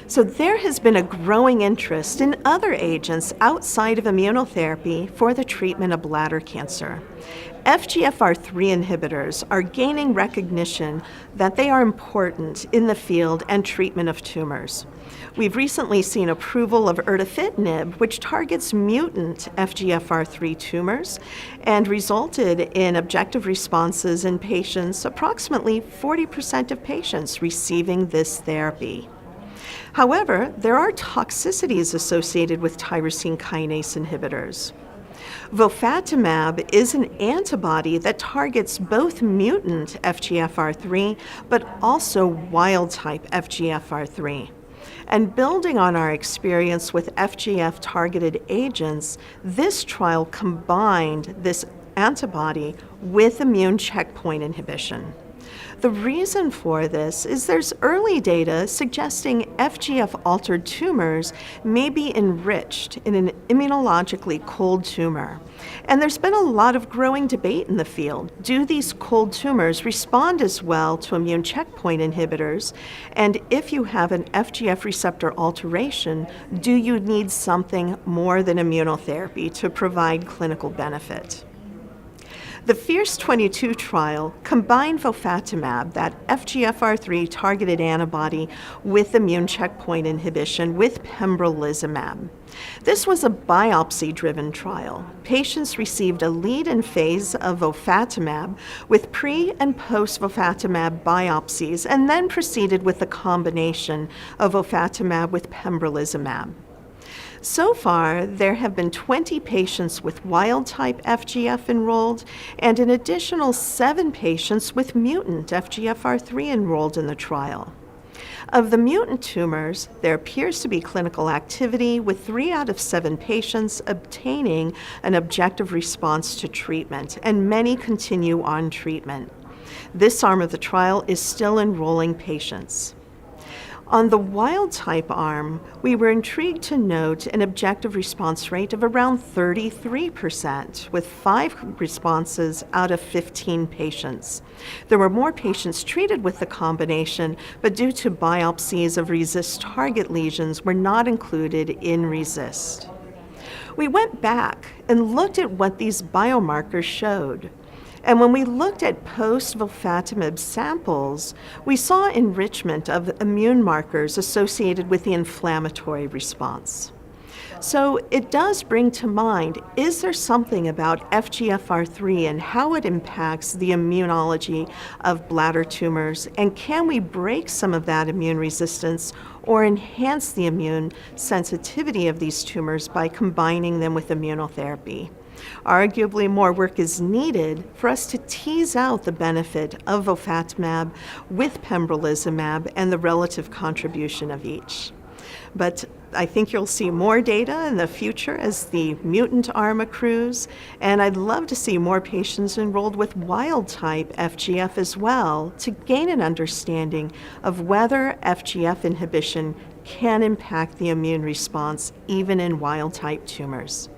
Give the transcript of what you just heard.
So there has been a growing interest in other agents outside of immunotherapy for the treatment of bladder cancer. FGFR3 inhibitors are gaining recognition that they are important in the field and treatment of tumors. We've recently seen approval of erdafitinib, which targets mutant FGFR3 tumors and resulted in objective responses in patients, approximately 40% of patients receiving this therapy. However, there are toxicities associated with tyrosine kinase inhibitors. Vofatamab is an antibody that targets both mutant FGFR3 but also wild-type FGFR3. And building on our experience with FGF-targeted agents, this trial combined this antibody with immune checkpoint inhibition. The reason for this is there's early data suggesting FGF-altered tumors may be enriched in an immunologically cold tumor. And there's been a lot of growing debate in the field. Do these cold tumors respond as well to immune checkpoint inhibitors? And if you have an FGF receptor alteration, do you need something more than immunotherapy to provide clinical benefit? The FIERCE-22 trial combined Vofatamab, that FGFR3 targeted antibody, with immune checkpoint inhibition with Pembrolizumab. This was a biopsy-driven trial. Patients received a lead-in phase of Vofatamab with pre- and post-Vofatamab biopsies and then proceeded with the combination of Vofatamab with Pembrolizumab. So far, there have been 20 patients with wild-type FGF enrolled and an additional 7 patients with mutant FGFR3 enrolled in the trial. Of the mutant tumors, there appears to be clinical activity, with 3 out of 7 patients obtaining an objective response to treatment, and many continue on treatment. This arm of the trial is still enrolling patients. On the wild-type arm, we were intrigued to note an objective response rate of around 33%, with 5 responses out of 15 patients. There were more patients treated with the combination, but due to biopsies of RECIST target lesions were not included in RECIST. We went back and looked at what these biomarkers showed. And when we looked at post-Vofatamab samples, we saw enrichment of immune markers associated with the inflammatory response. So it does bring to mind, is there something about FGFR3 and how it impacts the immunology of bladder tumors, and can we break some of that immune resistance or enhance the immune sensitivity of these tumors by combining them with immunotherapy? Arguably, more work is needed for us to tease out the benefit of Vofatamab with Pembrolizumab and the relative contribution of each. But I think you'll see more data in the future as the mutant arm accrues, and I'd love to see more patients enrolled with wild-type FGF as well to gain an understanding of whether FGF inhibition can impact the immune response even in wild-type tumors.